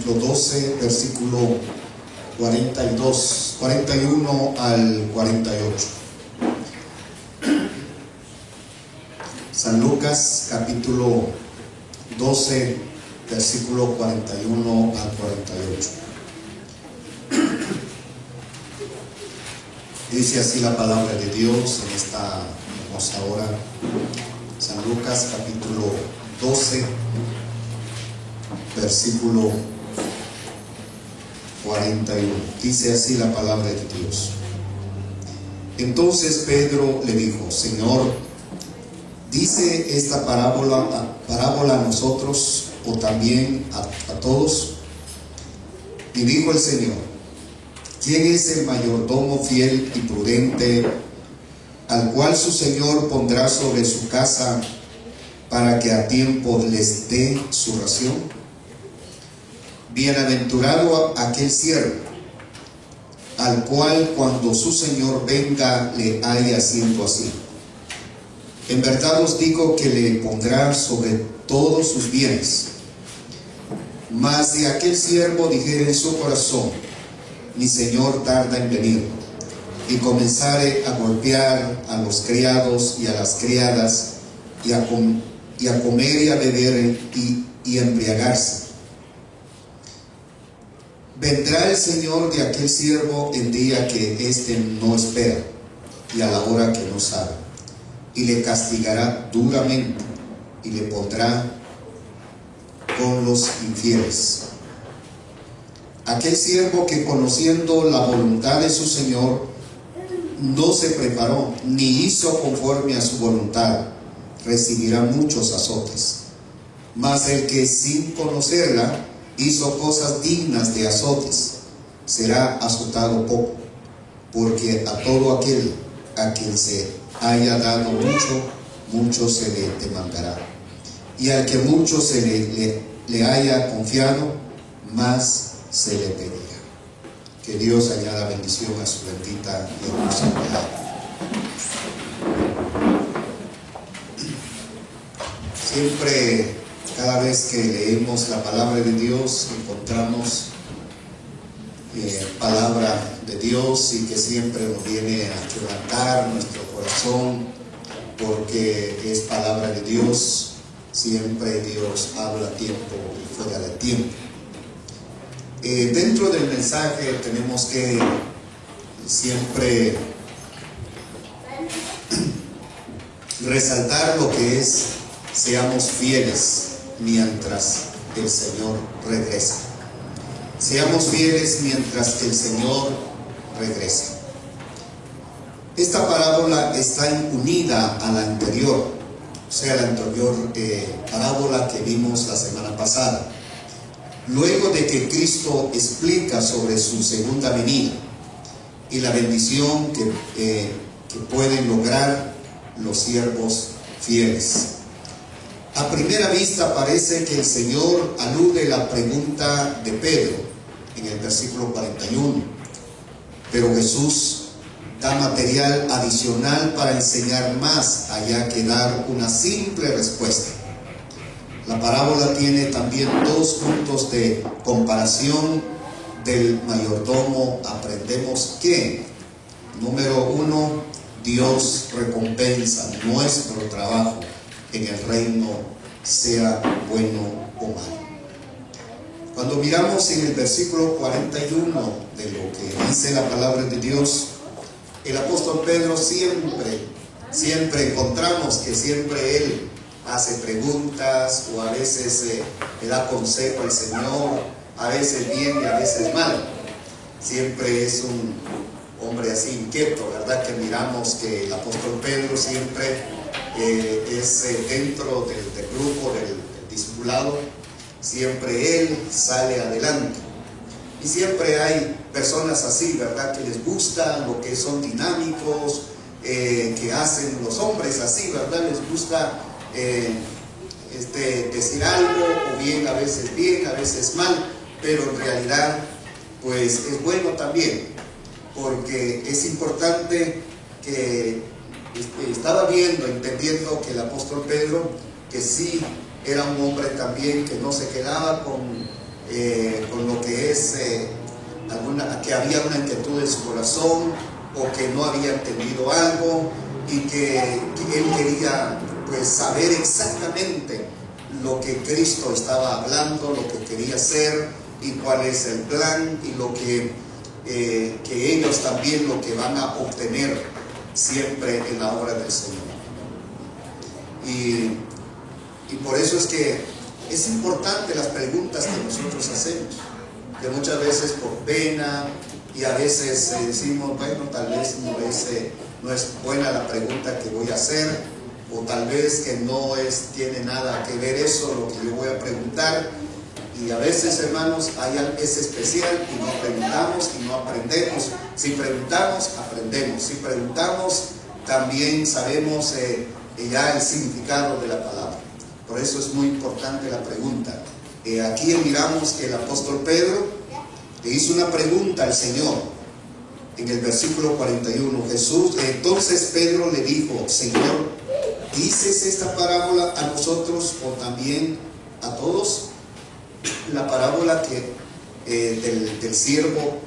capítulo 12, versículo 41 al 48. San Lucas, capítulo 12, versículo 41 al 48. Dice así la palabra de Dios en esta hermosa hora. San Lucas, capítulo 12, versículo 41. Dice así la palabra de Dios. Entonces Pedro le dijo: Señor, ¿dice esta parábola a nosotros o también a todos? Y dijo el Señor: ¿quién es el mayordomo fiel y prudente, al cual su Señor pondrá sobre su casa para que a tiempo les dé su ración? Bienaventurado aquel siervo, al cual cuando su Señor venga le haya haciendo así. En verdad os digo que le pondrá sobre todos sus bienes. Mas si aquel siervo dijere en su corazón: mi Señor tarda en venir, y comenzare a golpear a los criados y a las criadas, y a comer y a beber y embriagarse, vendrá el Señor de aquel siervo en día que éste no espera y a la hora que no sabe, y le castigará duramente y le pondrá con los infieles. Aquel siervo que, conociendo la voluntad de su Señor, no se preparó ni hizo conforme a su voluntad, recibirá muchos azotes. Mas el que sin conocerla hizo cosas dignas de azotes, será azotado poco, porque a todo aquel a quien se haya dado mucho, mucho se le demandará, y al que mucho se le haya confiado, más se le pedirá. Que Dios añada bendición a su bendita y hermosa palabra. Siempre, cada vez que leemos la palabra de Dios, encontramos palabra de Dios, y que siempre nos viene a quebrantar nuestro corazón, porque es palabra de Dios. Siempre Dios habla a tiempo y fuera de tiempo. Dentro del mensaje tenemos que siempre resaltar lo que es: seamos fieles mientras el Señor regresa. Seamos fieles mientras el Señor regresa. Esta parábola está unida a la anterior, o sea, la anterior parábola que vimos la semana pasada. Luego de que Cristo explica sobre su segunda venida y la bendición que pueden lograr los siervos fieles. A primera vista parece que el Señor alude a la pregunta de Pedro en el versículo 41, pero Jesús da material adicional para enseñar más allá que dar una simple respuesta. La parábola tiene también dos puntos de comparación del mayordomo. Aprendemos que, número uno, Dios recompensa nuestro trabajo en el reino, sea bueno o malo. Cuando miramos en el versículo 41 de lo que dice la palabra de Dios, el apóstol Pedro siempre encontramos que siempre él hace preguntas, o a veces le da consejo al Señor, a veces bien y a veces mal. Siempre es un hombre así inquieto, ¿verdad? Que miramos que el apóstol Pedro siempre es dentro del grupo del discipulado, siempre él sale adelante. Y siempre hay personas así, ¿verdad? Que les gusta lo que son dinámicos, que hacen los hombres así, ¿verdad? Les gusta decir algo, o bien, a veces mal, pero en realidad pues es bueno también, porque es importante que estaba entendiendo que el apóstol Pedro, que sí era un hombre también que no se quedaba con lo que es que había una inquietud en su corazón, o que no había entendido algo, y que él quería pues saber exactamente lo que Cristo estaba hablando, lo que quería hacer y cuál es el plan, y lo que ellos también lo que van a obtener siempre en la obra del Señor. Y por eso es que es importante las preguntas que nosotros hacemos, que muchas veces por pena, y a veces decimos, bueno, tal vez no es buena la pregunta que voy a hacer, o tal vez que no tiene nada que ver eso, lo que yo voy a preguntar. Y a veces, hermanos, es especial y no preguntamos y no aprendemos. Si preguntamos, aprendemos. Si preguntamos, también sabemos ya el significado de la palabra. Por eso es muy importante la pregunta. Aquí miramos que el apóstol Pedro le hizo una pregunta al Señor en el versículo 41. Entonces Pedro le dijo: Señor, ¿dices esta parábola a nosotros o también a todos? La parábola del siervo,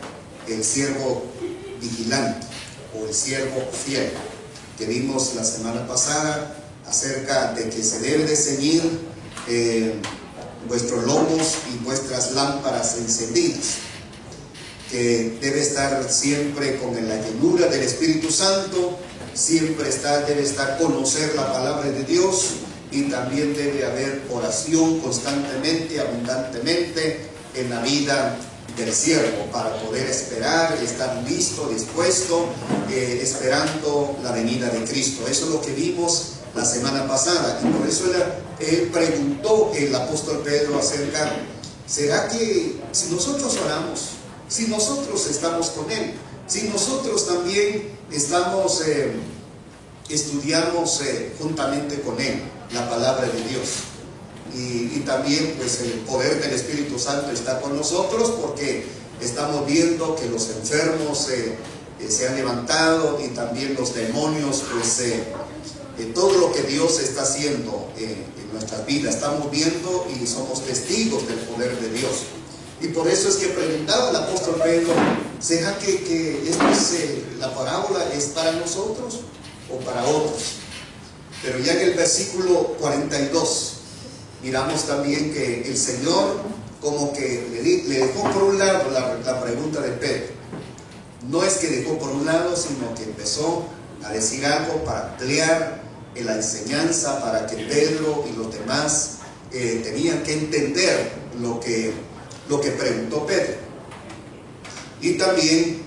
el siervo vigilante o el siervo fiel, que vimos la semana pasada, acerca de que se debe de ceñir vuestros lomos y vuestras lámparas encendidas, que debe estar siempre con la llenura del Espíritu Santo, siempre debe estar conocer la palabra de Dios, y también debe haber oración constantemente, abundantemente en la vida del siervo, para poder esperar, estar listo, dispuesto, esperando la venida de Cristo. Eso es lo que vimos la semana pasada, y por eso él preguntó, el apóstol Pedro, acerca: ¿será que si nosotros oramos, si nosotros estamos con Él, si nosotros también estudiamos juntamente con Él la palabra de Dios, y también pues el poder del Espíritu Santo está con nosotros, porque estamos viendo que los enfermos se han levantado, y también los demonios, pues todo lo que Dios está haciendo en nuestras vidas, estamos viendo y somos testigos del poder de Dios. Y por eso es que preguntaba el apóstol Pedro: ¿será que la parábola es para nosotros o para otros? Pero ya en el versículo 42 miramos también que el Señor como que le dejó por un lado la pregunta de Pedro. No es que dejó por un lado, sino que empezó a decir algo para ampliar en la enseñanza, para que Pedro y los demás tenían que entender lo que preguntó Pedro. Y también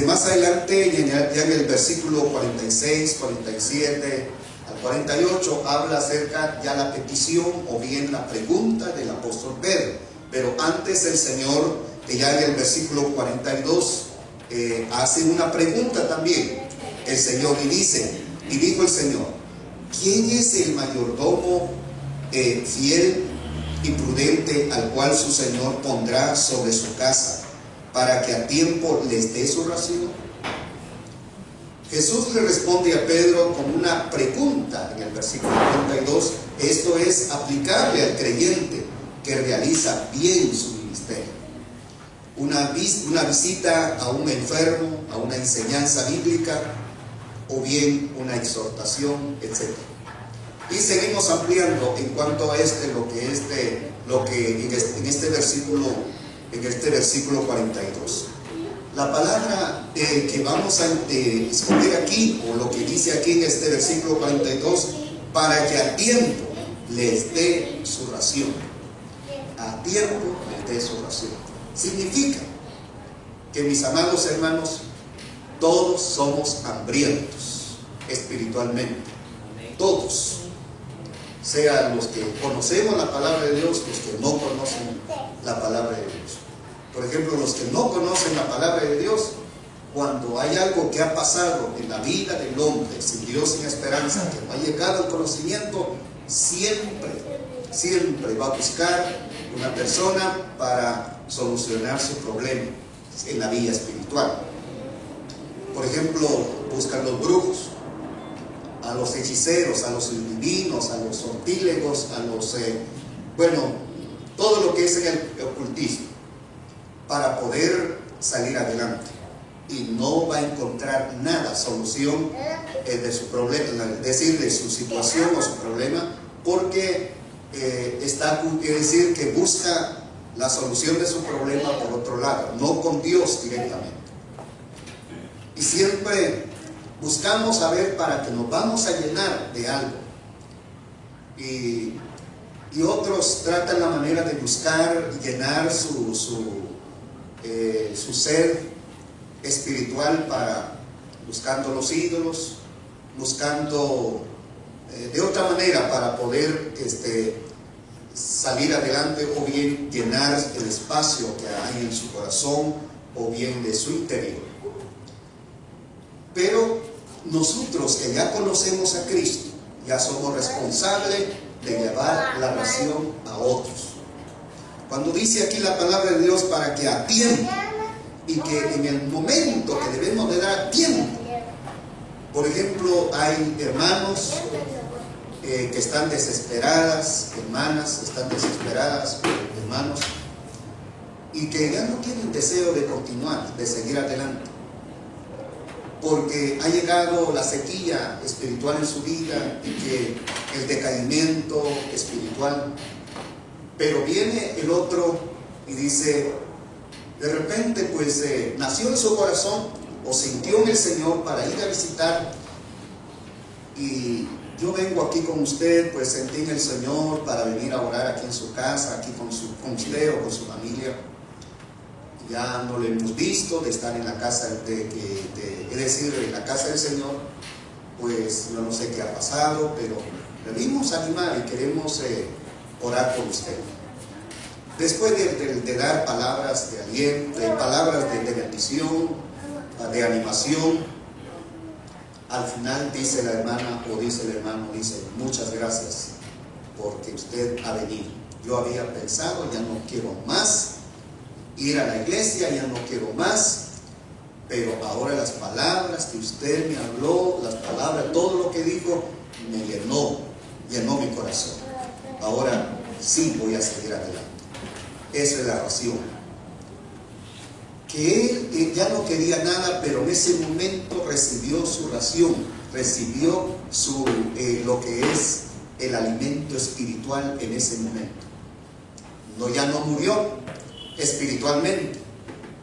más adelante, ya en el versículo 46, 47 al 48, habla acerca ya la petición o bien la pregunta del apóstol Pedro. Pero antes el Señor, ya en el versículo 42, hace una pregunta también el Señor, y dijo el Señor: ¿quién es el mayordomo fiel y prudente, al cual su Señor pondrá sobre su casa, para que a tiempo les dé su ración? Jesús le responde a Pedro con una pregunta en el versículo 42. Esto es aplicable al creyente que realiza bien su ministerio. Una visita a un enfermo, a una enseñanza bíblica, o bien una exhortación, etc. Y seguimos ampliando en cuanto a en este versículo 42. La palabra que vamos a escoger aquí, o lo que dice aquí en este versículo 42, para que a tiempo les dé su ración. A tiempo les dé su ración. Significa que, mis amados hermanos, todos somos hambrientos espiritualmente. Todos. Sean los que conocemos la palabra de Dios, los que no conocen la palabra de Dios. Por ejemplo, los que no conocen la palabra de Dios, cuando hay algo que ha pasado en la vida del hombre, sin Dios, sin esperanza, que no ha llegado al conocimiento, siempre va a buscar una persona para solucionar su problema en la vida espiritual. Por ejemplo, buscan los brujos, a los hechiceros, a los divinos, a los sortílegos, a los todo lo que es en el ocultismo, para poder salir adelante. Y no va a encontrar nada, solución de su problema, es decir, de su situación o su problema, porque quiere decir que busca la solución de su problema por otro lado, no con Dios directamente. Y siempre buscamos saber para que nos vamos a llenar de algo. Y otros tratan la manera de buscar llenar su ser espiritual buscando los ídolos, buscando de otra manera para poder salir adelante, o bien llenar el espacio que hay en su corazón, o bien de su interior. Pero nosotros que ya conocemos a Cristo, ya somos responsables de llevar la oración a otros. Cuando dice aquí la palabra de Dios, para que a tiempo, y que en el momento que debemos de dar tiempo. Por ejemplo, hay hermanos que están desesperadas, hermanas están desesperadas, hermanos, y que ya no tienen deseo de continuar, de seguir adelante, porque ha llegado la sequía espiritual en su vida y que el decaimiento espiritual. Pero viene el otro y dice, de repente pues nació en su corazón o sintió en el Señor para ir a visitar, y yo vengo aquí con usted, pues sentí en el Señor para venir a orar aquí en su casa, aquí con usted o con su familia. Ya no lo hemos visto de estar en la casa es decir, en la casa del Señor, pues yo no sé qué ha pasado, pero le vimos animar y queremos orar por usted. Después de dar palabras de aliento, palabras de bendición, de animación, al final dice la hermana o dice el hermano, dice, muchas gracias porque usted ha venido. Yo había pensado, ya no quiero más ir a la iglesia, ya no quiero más, pero ahora las palabras que usted me habló, las palabras, todo lo que dijo, me llenó mi corazón. Ahora sí voy a seguir adelante. Esa es la razón. Que él ya no quería nada, pero en ese momento recibió su ración, recibió lo que es el alimento espiritual en ese momento. Ya no murió espiritualmente,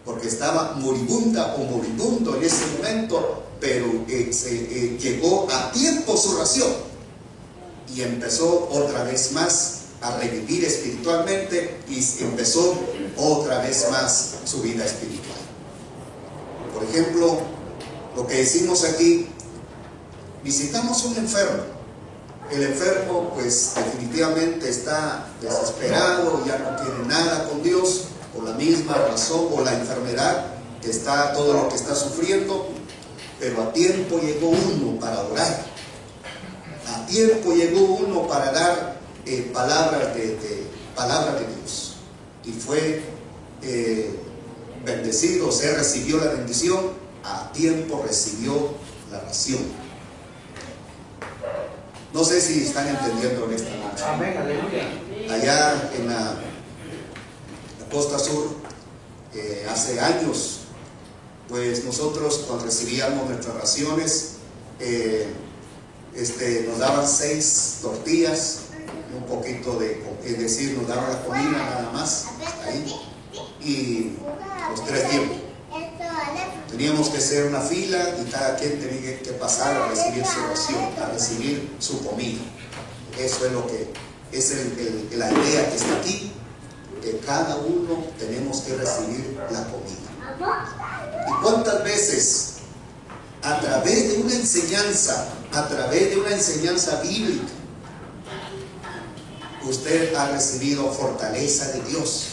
porque estaba moribunda o moribundo en ese momento, pero llegó a tiempo su ración y empezó otra vez más a revivir espiritualmente y empezó otra vez más su vida espiritual. Por ejemplo, lo que decimos aquí, visitamos a un enfermo. El enfermo pues definitivamente está desesperado, ya no tiene nada con Dios, por la misma razón, por la enfermedad que está, todo lo que está sufriendo, pero a tiempo llegó uno para orar, a tiempo llegó uno para dar palabras de Dios, y fue bendecido, o sea, recibió la bendición, a tiempo recibió la ración. No sé si están entendiendo en esta noche. Amén, aleluya. Allá en la costa sur, hace años, pues nosotros cuando recibíamos nuestras raciones, nos daban 6 tortillas, un poquito es decir, nos daban la comida nada más, ahí, y los 3 tiempos. Teníamos que hacer una fila y cada quien tenía que pasar a recibir su ración, a recibir su comida. Eso es lo que es la idea que está aquí, que cada uno tenemos que recibir la comida. ¿Y cuántas veces a través de una enseñanza bíblica, usted ha recibido fortaleza de Dios?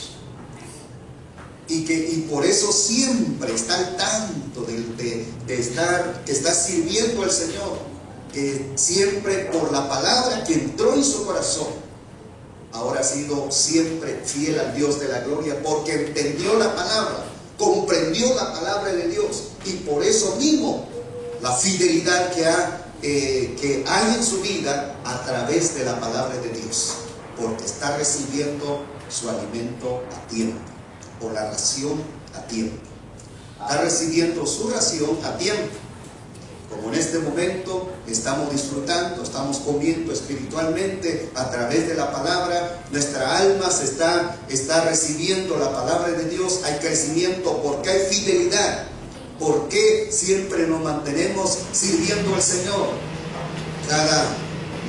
Y por eso siempre está al tanto que está sirviendo al Señor, que siempre por la palabra que entró en su corazón, ahora ha sido siempre fiel al Dios de la gloria, porque entendió la palabra, comprendió la palabra de Dios, y por eso mismo la fidelidad que hay en su vida a través de la palabra de Dios, porque está recibiendo su alimento a tiempo, o la ración a tiempo. Está recibiendo su ración a tiempo. Como en este momento estamos disfrutando, estamos comiendo espiritualmente a través de la palabra, nuestra alma está recibiendo la palabra de Dios, hay crecimiento porque hay fidelidad, porque siempre nos mantenemos sirviendo al Señor. Cada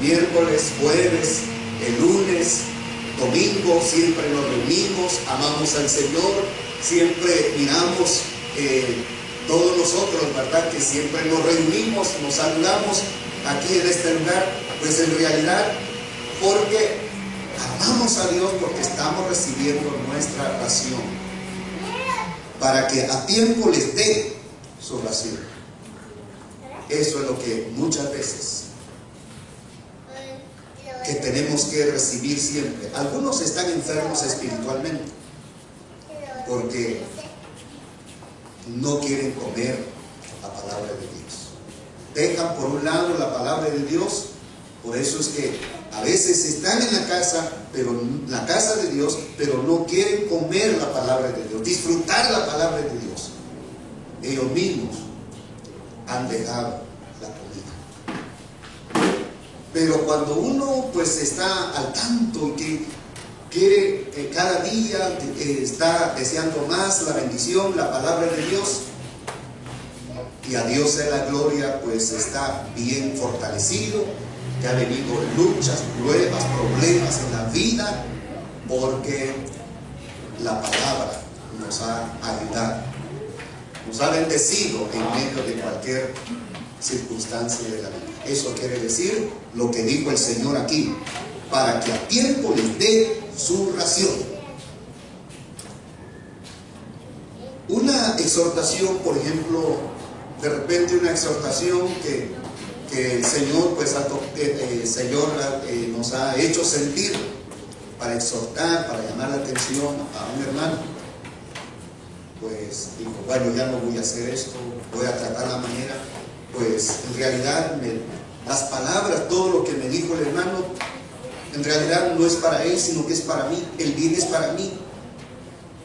miércoles, jueves, el lunes, domingo, siempre nos reunimos, amamos al Señor, siempre miramos todos nosotros, ¿verdad? Que siempre nos reunimos, nos saludamos aquí en este lugar, pues en realidad porque amamos a Dios, porque estamos recibiendo nuestra ración, para que a tiempo les dé su ración. Eso es lo que muchas veces que tenemos que recibir siempre. Algunos están enfermos espiritualmente porque no quieren comer la palabra de Dios. Dejan por un lado la palabra de Dios. Por eso es que a veces están en la casa, pero en la casa de Dios, pero no quieren comer la palabra de Dios, disfrutar la palabra de Dios. Ellos mismos han dejado la comida. Pero cuando uno pues está al tanto y que quiere cada día, está deseando más la bendición, la palabra de Dios, y a Dios sea la gloria, pues está bien fortalecido, que ha venido luchas, pruebas, problemas en la vida, porque la palabra nos ha ayudado, nos ha bendecido en medio de cualquier circunstancia de la vida. Eso quiere decir lo que dijo el Señor aquí, para que a tiempo les dé su ración. Una exhortación, por ejemplo, de repente una exhortación que el Señor, pues, el Señor nos ha hecho sentir para exhortar, para llamar la atención a un hermano. Pues dijo, bueno, ya no voy a hacer esto, voy a tratar la manera. Pues en realidad las palabras, todo lo que me dijo el hermano, en realidad no es para él, sino que es para mí. El bien es para mí.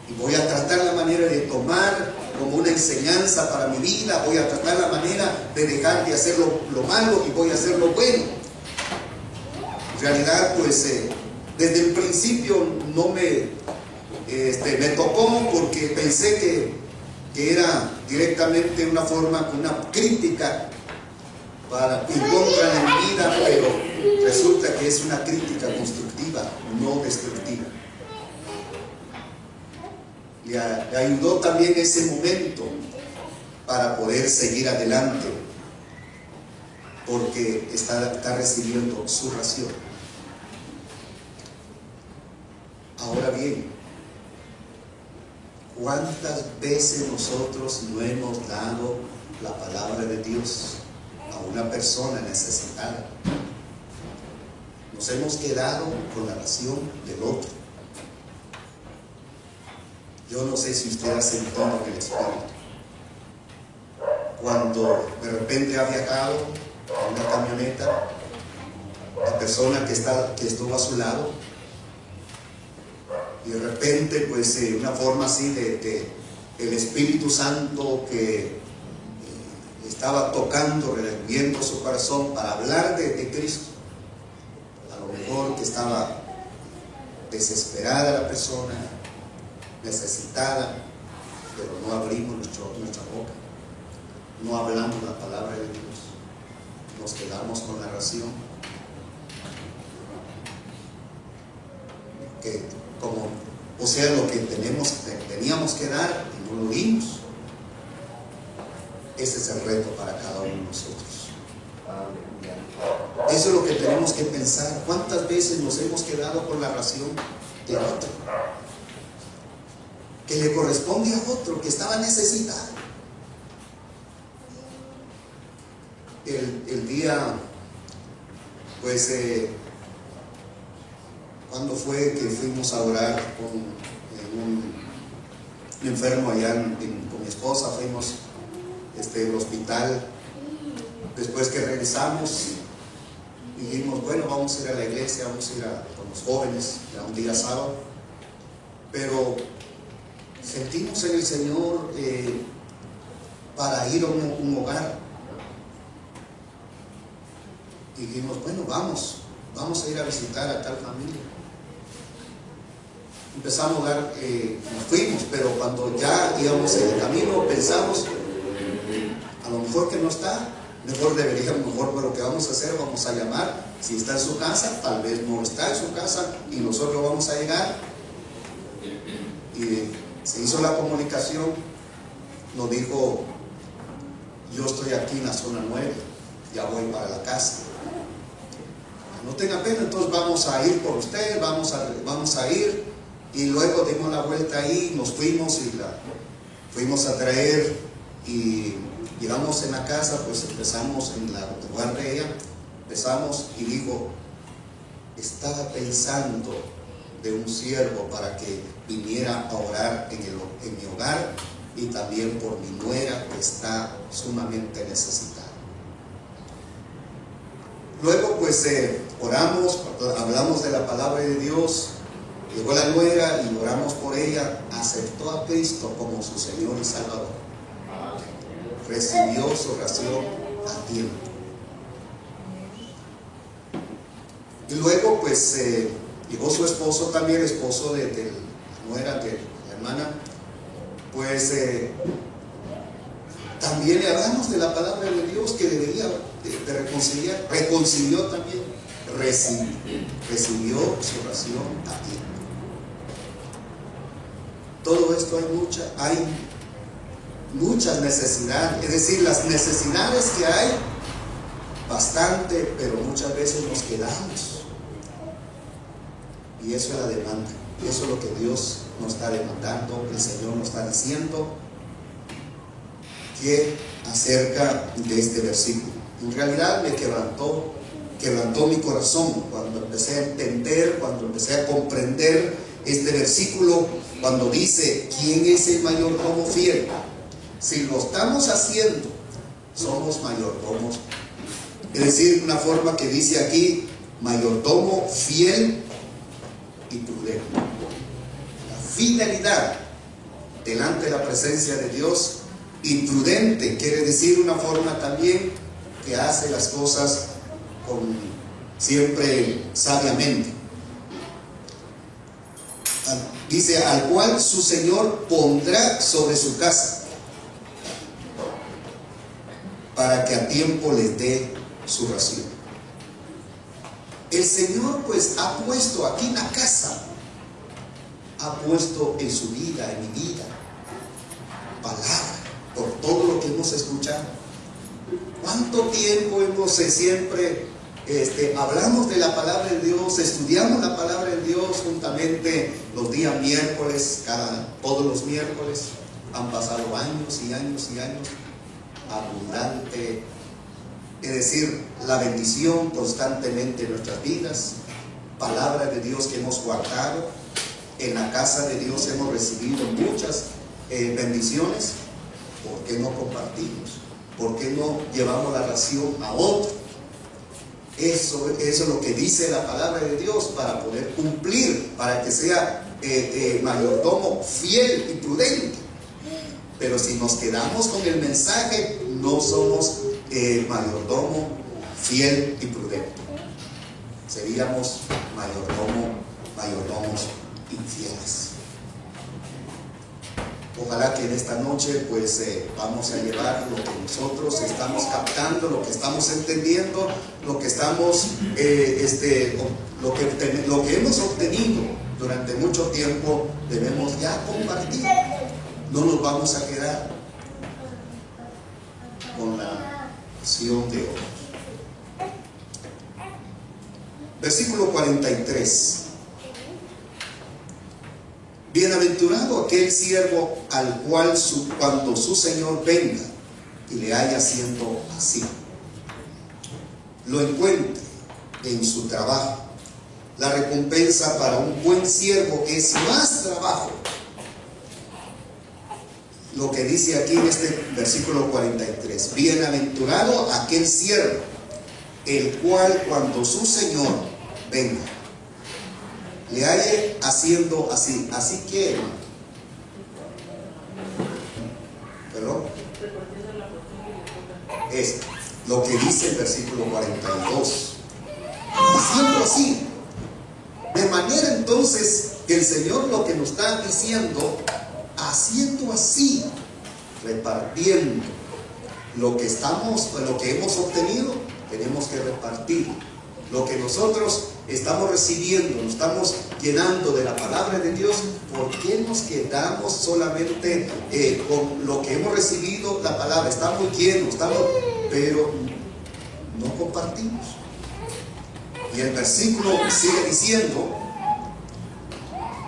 Y voy a tratar la manera de tomar como una enseñanza para mi vida. Voy a tratar la manera de dejar de hacer lo malo y voy a hacer lo bueno. En realidad, pues, desde el principio no me tocó, porque pensé que era directamente una forma, una crítica en contra de mi vida, pero resulta que es una crítica constructiva, no destructiva. Le ayudó también ese momento para poder seguir adelante, porque está recibiendo su ración. Ahora bien, ¿cuántas veces nosotros no hemos dado la palabra de Dios a una persona necesitada? Nos hemos quedado con la ración del otro. Yo no sé si usted ha sentido en el espíritu, cuando de repente ha viajado en una camioneta, la persona que estuvo a su lado, y de repente, pues, una forma así de el Espíritu Santo que estaba tocando, reviviendo su corazón para hablar de Cristo. A lo mejor que estaba desesperada la persona, necesitada, pero no abrimos nuestra boca, no hablamos la palabra de Dios, nos quedamos con la ración, o sea, lo que teníamos que dar y no lo dimos. Ese es el reto para cada uno de nosotros. Eso es lo que tenemos que pensar. ¿Cuántas veces nos hemos quedado con la ración de otro, que le corresponde a otro, que estaba necesitado? El día, pues, ¿cuándo fue que fuimos a orar con un enfermo allá con mi esposa? Fuimos al hospital. Después que regresamos, dijimos, bueno, vamos a ir a la iglesia, vamos a ir con los jóvenes, era un día sábado. pero sentimos en el Señor para ir a un hogar. Y dijimos, bueno, vamos a ir a visitar a tal familia. Empezamos a dar, nos fuimos, pero cuando ya íbamos en el camino pensamos, a lo mejor que no está, mejor lo que vamos a hacer, vamos a llamar, si está en su casa, tal vez no está en su casa y nosotros vamos a llegar. Y se hizo la comunicación, nos dijo, yo estoy aquí en la zona 9, ya voy para la casa. No tenga pena, entonces vamos a ir por usted, vamos a ir. Y luego dimos la vuelta ahí, nos fuimos y la fuimos a traer, y llegamos en la casa, pues empezamos en la lugar de ella, empezamos y dijo, estaba pensando de un siervo para que viniera a orar en mi hogar y también por mi nuera que está sumamente necesitada. Luego pues oramos, hablamos de la palabra de Dios, llegó la nuera y oramos por ella, aceptó a Cristo como su Señor y Salvador, recibió su oración a tiempo. Y luego pues llegó su esposo también, esposo de la nuera, de la hermana, pues también le hablamos de la palabra de Dios que debería de reconciliar, reconcilió también, recibió su oración a tiempo. Todo esto hay muchas necesidades, es decir, las necesidades que hay, bastante, pero muchas veces nos quedamos. Y eso es la demanda, y eso es lo que Dios nos está demandando, el Señor nos está diciendo que acerca de este versículo. En realidad me quebrantó mi corazón cuando empecé a entender, cuando empecé a comprender este versículo, cuando dice, ¿quién es el mayordomo fiel? Si lo estamos haciendo, somos mayordomos. Es decir, una forma que dice aquí, mayordomo fiel y prudente. La fidelidad delante de la presencia de Dios, y prudente quiere decir una forma también que hace las cosas siempre sabiamente. Dice, al cual su Señor pondrá sobre su casa, para que a tiempo les dé su ración. El Señor pues ha puesto aquí en la casa, ha puesto en su vida, en mi vida, palabra, por todo lo que hemos escuchado. ¿Cuánto tiempo hemos siempre hablamos de la palabra de Dios, estudiamos la palabra de Dios juntamente los días miércoles, todos los miércoles? Han pasado años y años y años, abundante, es decir, la bendición constantemente en nuestras vidas, palabra de Dios que hemos guardado, en la casa de Dios hemos recibido muchas bendiciones. ¿Por qué no compartimos? ¿Por qué no llevamos la ración a otro? Eso es lo que dice la palabra de Dios, para poder cumplir, para que sea mayordomo fiel y prudente. Pero si nos quedamos con el mensaje, no somos mayordomo fiel y prudente. Seríamos mayordomos infieles. Ojalá que en esta noche pues vamos a llevar lo que nosotros estamos captando, lo que estamos entendiendo, lo que estamos lo que hemos obtenido durante mucho tiempo, debemos ya compartir. No nos vamos a quedar con la acción de otros. Versículo 43. Bienaventurado aquel siervo al cual cuando su Señor venga y le haya haciendo así, lo encuentre en su trabajo. La recompensa para un buen siervo es más trabajo. Lo que dice aquí en este versículo 43. Bienaventurado aquel siervo, el cual cuando su Señor venga. le halle haciendo así. Así que, hermano. Perdón. Es lo que dice el versículo 42. Haciendo así. De manera entonces que el Señor lo que nos está diciendo, haciendo así, repartiendo lo que hemos obtenido, tenemos que repartir. Lo que nosotros estamos recibiendo, nos estamos llenando de la palabra de Dios. ¿Por qué nos quedamos solamente con lo que hemos recibido, la palabra? Estamos llenos, pero no compartimos. Y el versículo sigue diciendo: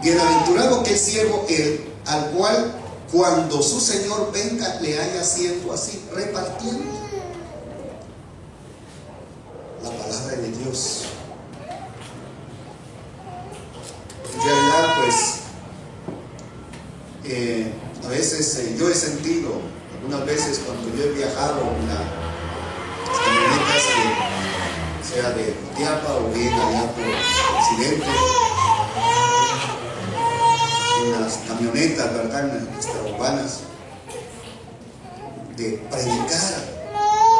bienaventurado aquel siervo al cual cuando su Señor venga le haya haciendo así, repartiendo la palabra de Dios. En realidad, pues, a veces yo he sentido, algunas veces cuando yo he viajado en las camionetas, sea de Tiapa o bien allá por Occidente, en las camionetas, ¿verdad?, extraurbanas, de predicar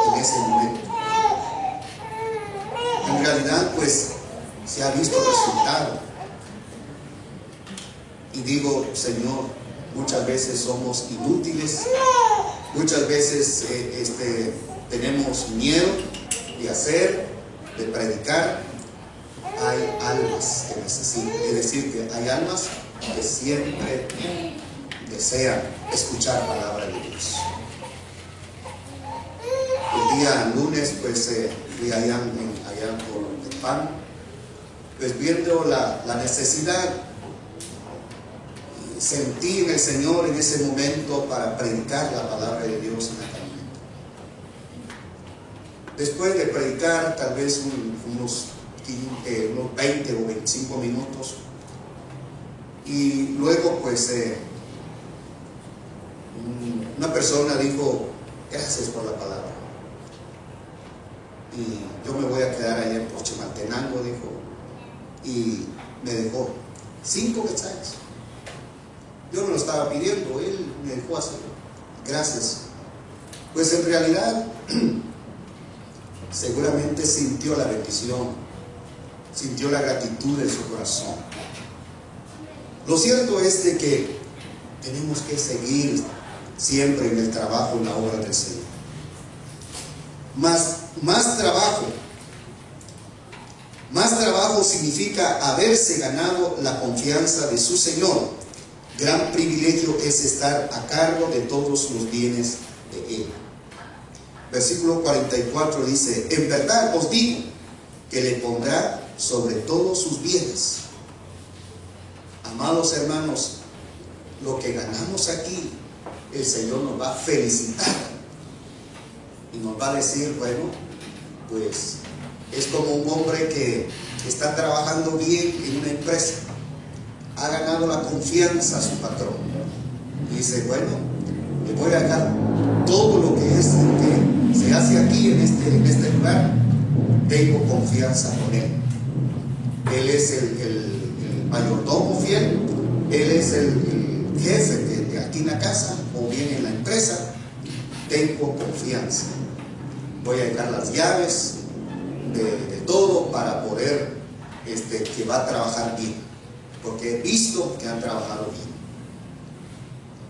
en ese momento. En realidad, pues, se ha visto resultado. Y digo, Señor, muchas veces somos inútiles, muchas veces tenemos miedo de hacer, de predicar. Hay almas que necesitan, es decir, que hay almas que siempre desean escuchar palabra de Dios. El día lunes, pues, fui allá por el PAN, pues viendo la necesidad, sentí en el Señor en ese momento para predicar la palabra de Dios en la camioneta. Después de predicar tal vez unos 20 o 25 minutos, y luego pues una persona dijo: gracias por la palabra, y yo me voy a quedar allá en Pochimaltenango, dijo, y me dejó 5 quetzales. Yo no lo estaba pidiendo, él me dejó hacerlo. Gracias. Pues en realidad seguramente sintió la bendición, sintió la gratitud en su corazón. Lo cierto es de que tenemos que seguir siempre en el trabajo, en la obra del Señor. Más trabajo significa haberse ganado la confianza de su Señor. Gran privilegio es estar a cargo de todos los bienes de Él. Versículo 44 dice: en verdad os digo que le pondrá sobre todos sus bienes. Amados hermanos, lo que ganamos aquí, el Señor nos va a felicitar y nos va a decir: bueno, pues es como un hombre que está trabajando bien en una empresa, ha ganado la confianza a su patrón, y dice: bueno, le voy a dejar todo lo que se hace aquí en este lugar. Tengo confianza con él. Él es el mayordomo fiel, él es el jefe de aquí en la casa o bien en la empresa. Tengo confianza. Voy a dejar las llaves de todo para poder que va a trabajar bien, porque he visto que han trabajado bien.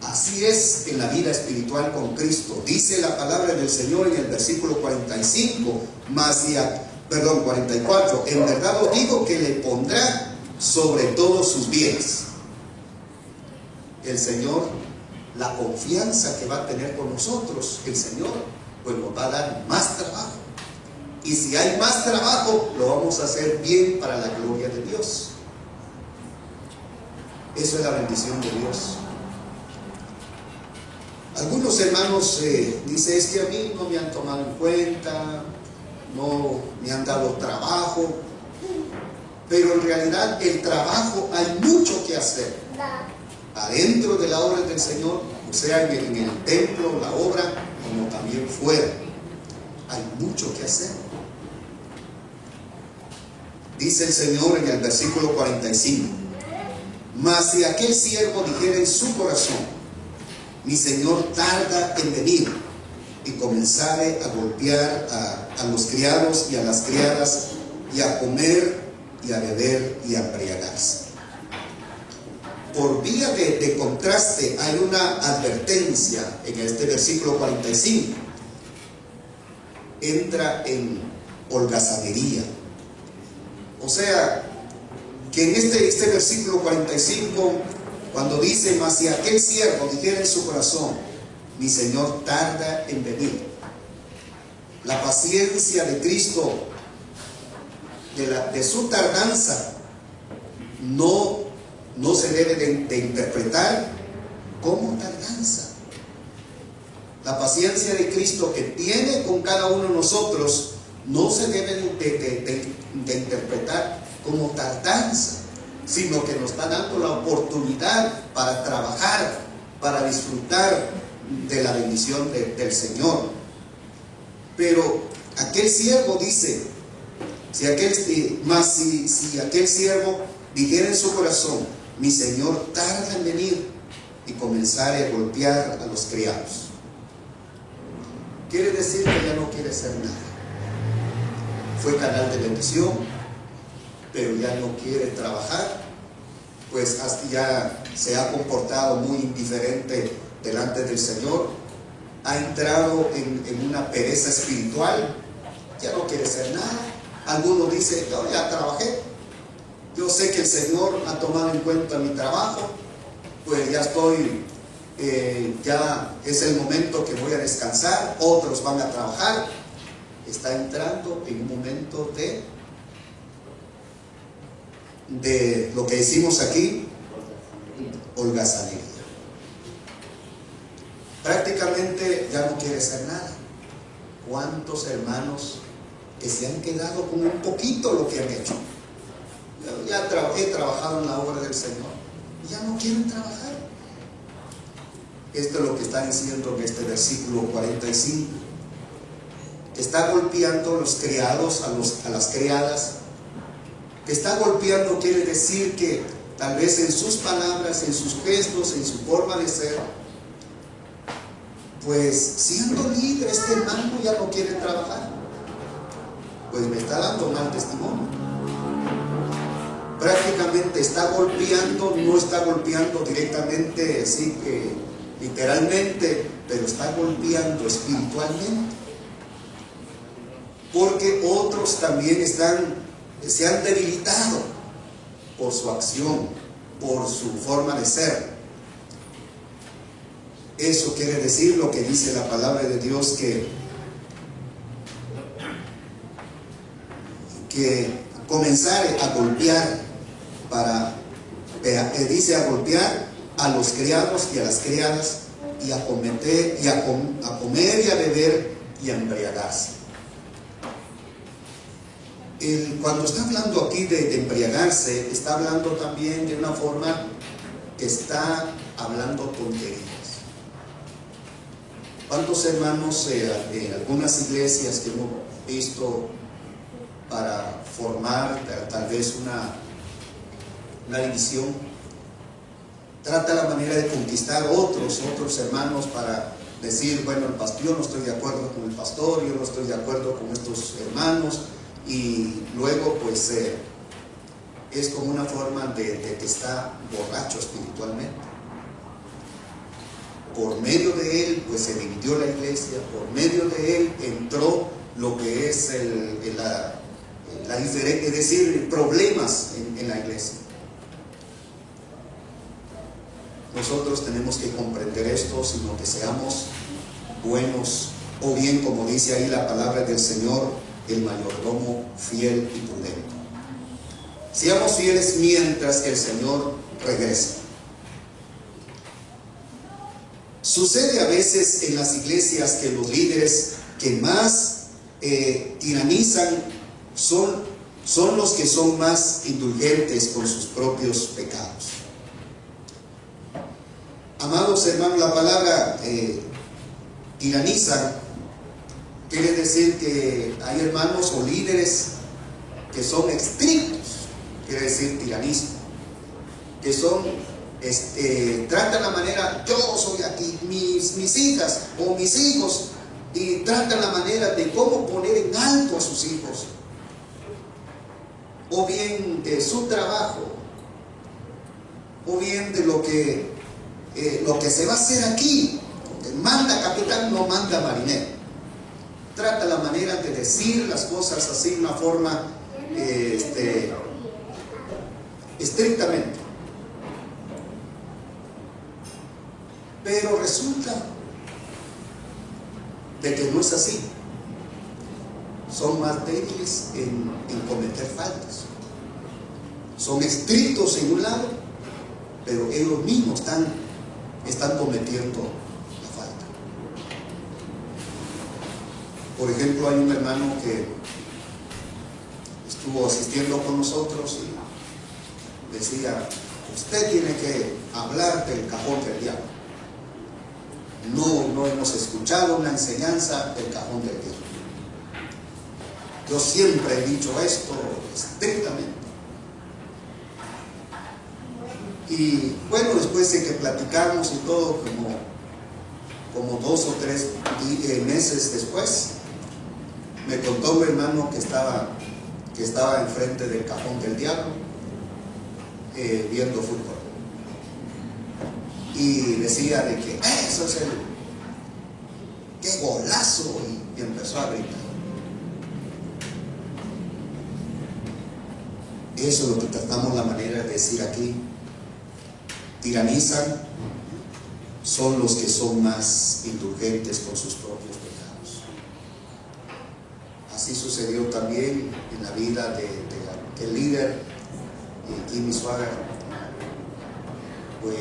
Así es en la vida espiritual con Cristo. Dice la palabra del Señor en el versículo 44: en verdad os digo que le pondrá sobre todos sus bienes. El Señor, la confianza que va a tener con nosotros, el Señor pues nos va a dar más trabajo, y si hay más trabajo lo vamos a hacer bien para la gloria de Dios. Eso es la bendición de Dios. Algunos hermanos dicen: es que a mí no me han tomado en cuenta, no me han dado trabajo. Pero en realidad el trabajo hay mucho que hacer adentro de la obra del Señor, o sea en el templo, la obra, como también fuera. Hay mucho que hacer. Dice el Señor en el versículo 45: mas si aquel siervo dijera en su corazón: mi Señor tarda en venir, y comenzare a golpear a los criados y a las criadas, y a comer y a beber y a embriagarse. Por vía de contraste hay una advertencia en este versículo 45. Entra en holgazanería. O sea, que en este versículo 45, cuando dice: mas si aquel siervo dijera en su corazón: mi Señor tarda en venir, la paciencia de Cristo, de su tardanza, no se debe de interpretar como tardanza. La paciencia de Cristo que tiene con cada uno de nosotros no se debe de interpretar como tardanza, sino que nos está dando la oportunidad para trabajar, para disfrutar de la bendición del Señor. Pero aquel siervo dice: si aquel siervo dijera en su corazón: mi Señor tarda en venir, y comenzare a golpear a los criados. Quiere decir que ya no quiere hacer nada. Fue canal de bendición, pero ya no quiere trabajar, pues hasta ya se ha comportado muy indiferente delante del Señor, ha entrado en una pereza espiritual, ya no quiere hacer nada. Algunos dicen: yo ya trabajé, yo sé que el Señor ha tomado en cuenta mi trabajo, pues ya estoy, ya es el momento que voy a descansar. Otros van a trabajar. Está entrando en un momento de lo que decimos aquí, holgazanería. Prácticamente ya no quiere hacer nada. ¿Cuántos hermanos que se han quedado con un poquito lo que han hecho? Ya he trabajado en la obra del Señor, ya no quieren trabajar. Esto es lo que está diciendo en este versículo 45. Que está golpeando a los criados, a las criadas. Que está golpeando quiere decir que tal vez en sus palabras, en sus gestos, en su forma de ser, pues siendo líder, este hermano ya no quiere trabajar. Pues me está dando mal testimonio. Prácticamente está golpeando, no está golpeando directamente, así que literalmente, pero está golpeando espiritualmente. Porque otros también se han debilitado por su acción, por su forma de ser. Eso quiere decir lo que dice la palabra de Dios, que comenzar a golpear dice a golpear a los criados y a las criadas, y a comer y a beber y a embriagarse. Cuando está hablando aquí de embriagarse, está hablando también de una forma que está hablando tonterías. ¿Cuántos hermanos en algunas iglesias que hemos visto para formar tal vez una división, trata la manera de conquistar otros hermanos para decir: bueno, yo no estoy de acuerdo con el pastor, yo no estoy de acuerdo con estos hermanos, y luego pues es como una forma de que está borracho espiritualmente. Por medio de él pues se dividió la iglesia, por medio de él entró lo que es la diferencia, es decir, problemas en la iglesia. Nosotros tenemos que comprender esto, sino que seamos buenos, o bien, como dice ahí la palabra del Señor, el mayordomo fiel y prudente. Seamos fieles mientras que el Señor regresa. Sucede a veces en las iglesias que los líderes que más tiranizan son los que son más indulgentes con sus propios pecados. Amados hermanos, la palabra tiranizan quiere decir que hay hermanos o líderes que son estrictos, quiere decir tiranismo, que son, tratan la manera, yo soy aquí, mis hijas o mis hijos, y tratan la manera de cómo poner en alto a sus hijos, o bien de su trabajo, o bien de lo que se va a hacer aquí. Manda capitán, no manda marinero. Trata la manera de decir las cosas así, de una forma estrictamente. Pero resulta de que no es así. Son más débiles en cometer faltas. Son estrictos en un lado, pero ellos mismos están cometiendo la falta. Por ejemplo, hay un hermano que estuvo asistiendo con nosotros y decía: usted tiene que hablar del cajón del diablo. No hemos escuchado una enseñanza del cajón del diablo. Yo siempre he dicho esto estrictamente. Y bueno, después de que platicamos y todo, como 2 o 3 meses después, me contó un hermano que estaba enfrente del cajón del diablo, viendo fútbol. Y decía de que eso es ¡qué golazo! Y empezó a gritar. Eso es lo que tratamos la manera de decir aquí. Tiranizan, son los que son más indulgentes con sus propios pecados. Así sucedió también en la vida del líder Jimmy Swaggart. Pues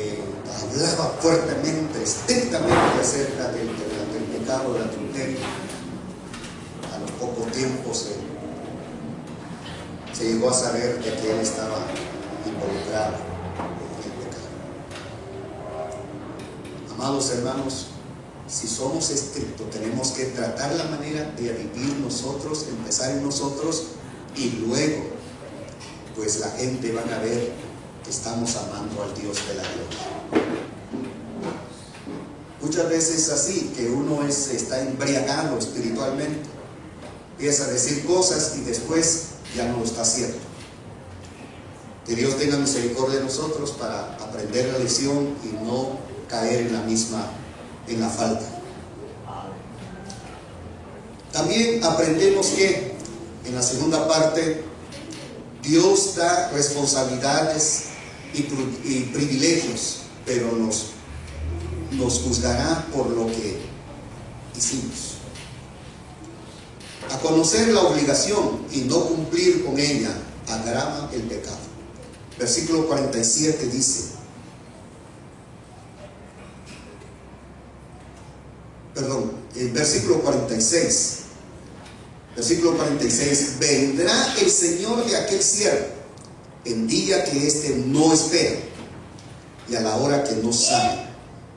hablaba fuertemente, estrictamente acerca del pecado del adulterio. A los pocos tiempos se llegó a saber de que él estaba involucrado en el pecado. Amados hermanos, si somos estrictos, tenemos que tratar la manera de vivir nosotros, empezar en nosotros, y luego, pues la gente van a ver que estamos amando al Dios de la gloria. Muchas veces así, que uno está embriagado espiritualmente, empieza a decir cosas y después ya no lo está haciendo. Que Dios tenga misericordia de nosotros para aprender la lección y no caer en la falta. También aprendemos que en la segunda parte Dios da responsabilidades y privilegios, pero nos juzgará por lo que hicimos. A conocer la obligación y no cumplir con ella agrava el pecado. Versículo 47 dice, versículo 46, vendrá el Señor de aquel siervo en día que éste no espera y a la hora que no sabe,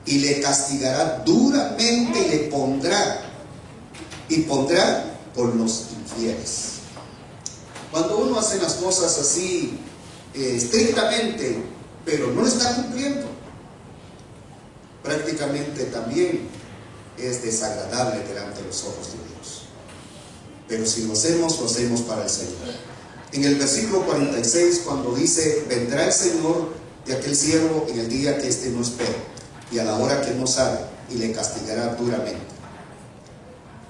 y le castigará duramente y le pondrá con los infieles. Cuando uno hace las cosas así estrictamente, pero no lo está cumpliendo, prácticamente también es desagradable delante de los ojos de Dios. Pero si lo hacemos para el Señor. En el versículo 46, cuando dice, vendrá el Señor de aquel siervo en el día que éste no espera y a la hora que no sabe, y le castigará duramente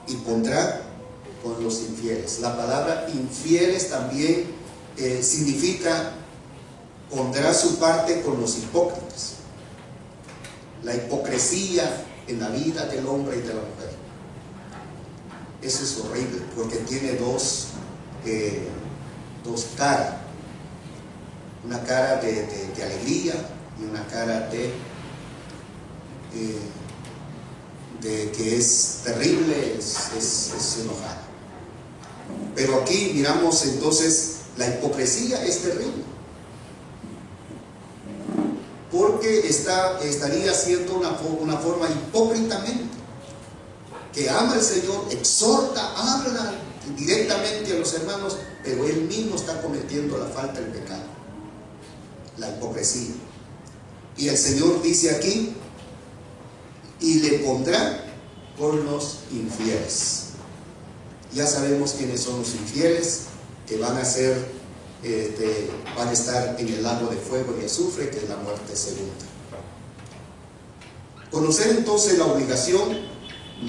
y pondrá con los infieles. La palabra infieles también significa pondrá su parte con los hipócritas. La hipocresía en la vida del hombre y de la mujer. Eso es horrible, porque tiene dos caras. Una cara de alegría y una cara de que es terrible, es enojada. Pero aquí miramos entonces, la hipocresía es terrible, porque estaría haciendo una forma hipócritamente, que ama al Señor, exhorta, habla directamente a los hermanos, pero él mismo está cometiendo la falta del pecado, la hipocresía. Y el Señor dice aquí, y le pondrá con los infieles. Ya sabemos quiénes son los infieles, que van a ser, van a estar en el lago de fuego y azufre, que es la muerte segunda. Conocer entonces la obligación,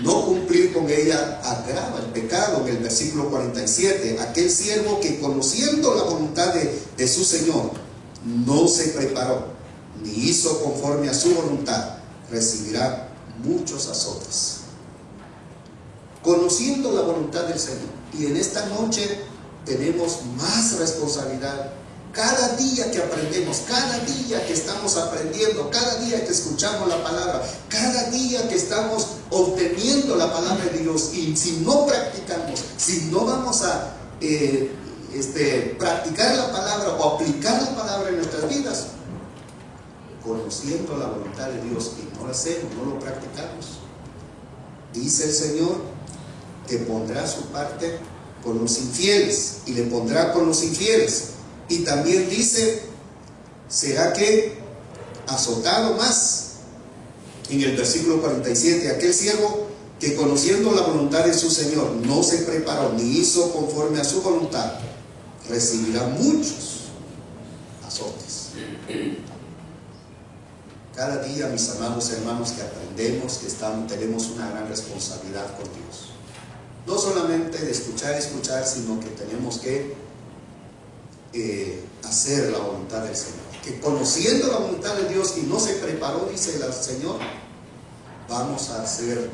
no cumplir con ella agrava el pecado. En el versículo 47, aquel siervo que conociendo la voluntad de su Señor, no se preparó, ni hizo conforme a su voluntad, recibirá muchos azotes. Conociendo la voluntad del Señor. Y en esta noche tenemos más responsabilidad. Cada día que aprendemos, cada día que estamos aprendiendo, cada día que escuchamos la palabra, cada día que estamos obteniendo la palabra de Dios, y si no practicamos, si no vamos a practicar la palabra o aplicar la palabra en nuestras vidas, conociendo la voluntad de Dios y no lo hacemos, no lo practicamos, dice el Señor que pondrá su parte con los infieles, y le pondrá con los infieles. Y también dice, será que azotado más. En el versículo 47, aquel siervo que conociendo la voluntad de su Señor no se preparó ni hizo conforme a su voluntad, recibirá muchos azotes. Cada día, mis amados hermanos, que aprendemos, que tenemos una gran responsabilidad con Dios. No solamente de escuchar, sino que tenemos que hacer la voluntad del Señor. Que conociendo la voluntad de Dios y no se preparó, dice el Señor, vamos a hacer,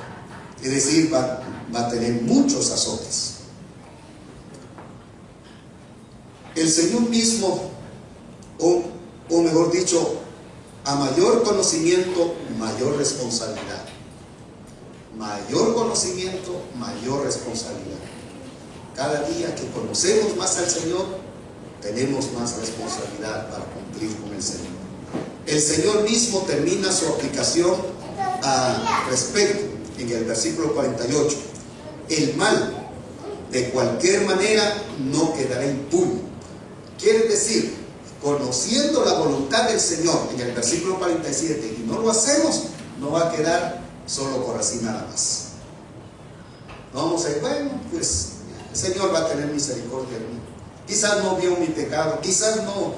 es decir, va a tener muchos azotes. El Señor mismo, o mejor dicho, a mayor conocimiento, mayor responsabilidad. Mayor conocimiento, mayor responsabilidad. Cada día que conocemos más al Señor, tenemos más responsabilidad para cumplir con el Señor. El Señor mismo termina su aplicación al respecto en el versículo 48. El mal, de cualquier manera, no quedará impune. Quiere decir, conociendo la voluntad del Señor, en el versículo 47, y no lo hacemos, no va a quedar solo por así nada más. No vamos a decir, bueno, pues el Señor va a tener misericordia de mí. Quizás no vio mi pecado, quizás no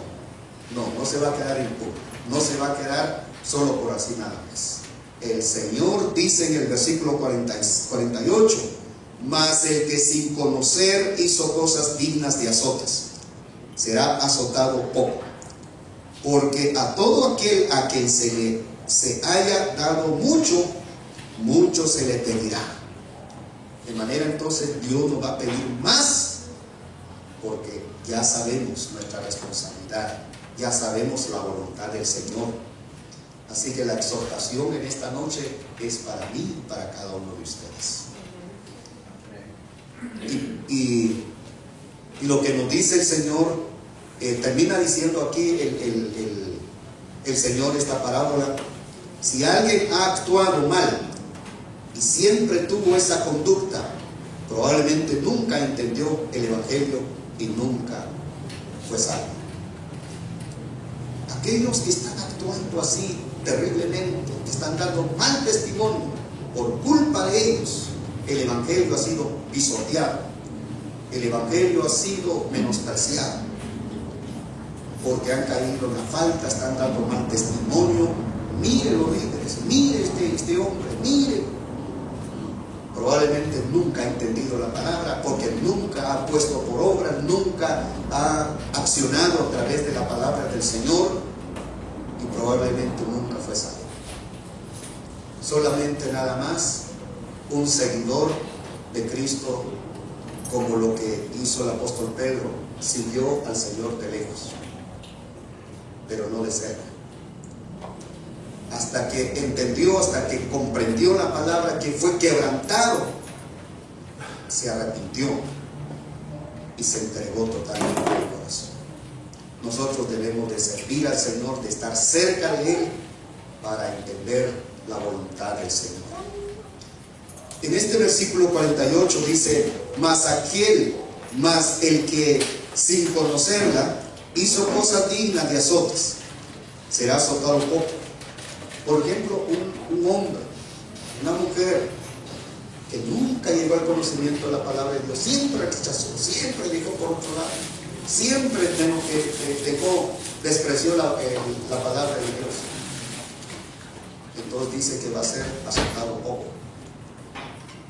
se va a quedar impune, no se va a quedar solo por así nada más. El Señor dice en el versículo 48, mas el que sin conocer hizo cosas dignas de azotes, será azotado poco, porque a todo aquel a quien se haya dado mucho, mucho se le pedirá. De manera entonces Dios nos va a pedir más, porque ya sabemos nuestra responsabilidad, ya sabemos la voluntad del Señor. Así que la exhortación en esta noche es para mí y para cada uno de ustedes. Y lo que nos dice el Señor, termina diciendo aquí el Señor esta parábola: si alguien ha actuado mal y siempre tuvo esa conducta, probablemente nunca entendió el Evangelio y nunca fue salvo. Aquellos que están actuando así terriblemente, que están dando mal testimonio, por culpa de ellos, el Evangelio ha sido pisoteado, el Evangelio ha sido menospreciado, porque han caído en la falta, están dando mal testimonio. Mire los líderes, mire este hombre, mire. Probablemente nunca ha entendido la palabra, porque nunca ha puesto por obra, nunca ha accionado a través de la palabra del Señor, y probablemente nunca fue salvo. Solamente nada más un seguidor de Cristo, como lo que hizo el apóstol Pedro, siguió al Señor de lejos, pero no de cerca. Hasta que entendió, hasta que comprendió la palabra, que fue quebrantado, se arrepintió y se entregó totalmente al corazón. Nosotros debemos de servir al Señor, de estar cerca de Él, para entender la voluntad del Señor. En este versículo 48 dice: Mas el que sin conocerla hizo cosas dignas de azotes, será azotado poco. Por ejemplo, un hombre, una mujer que nunca llegó al conocimiento de la palabra de Dios, siempre rechazó, siempre dijo por otro lado, siempre despreció la palabra de Dios. Entonces dice que va a ser azotado poco,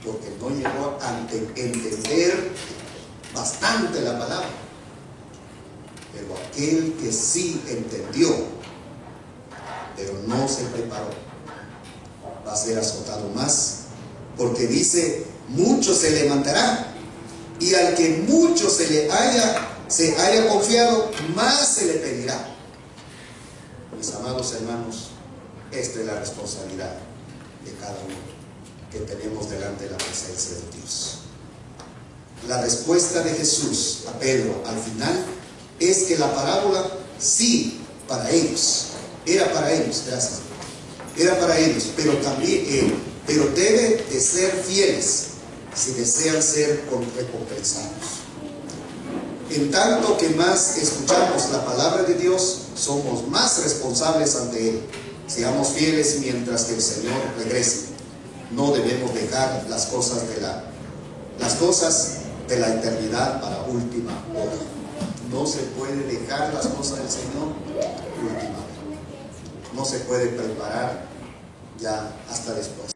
porque no llegó a entender bastante la palabra. Pero aquel que sí entendió, pero no se preparó, va a ser azotado más, porque dice, mucho se levantará, y al que mucho se haya confiado, más se le pedirá. Mis amados hermanos, esta es la responsabilidad de cada uno que tenemos delante de la presencia de Dios. La respuesta de Jesús a Pedro al final es que la parábola sí, para ellos, era para ellos, gracias, era para ellos, pero también pero debe de ser fieles si desean ser recompensados. En tanto que más escuchamos la palabra de Dios, somos más responsables ante Él. Seamos fieles mientras que el Señor regrese. No debemos dejar las cosas de la eternidad para última hora. No se puede dejar las cosas del Señor última hora. No se puede preparar ya hasta después.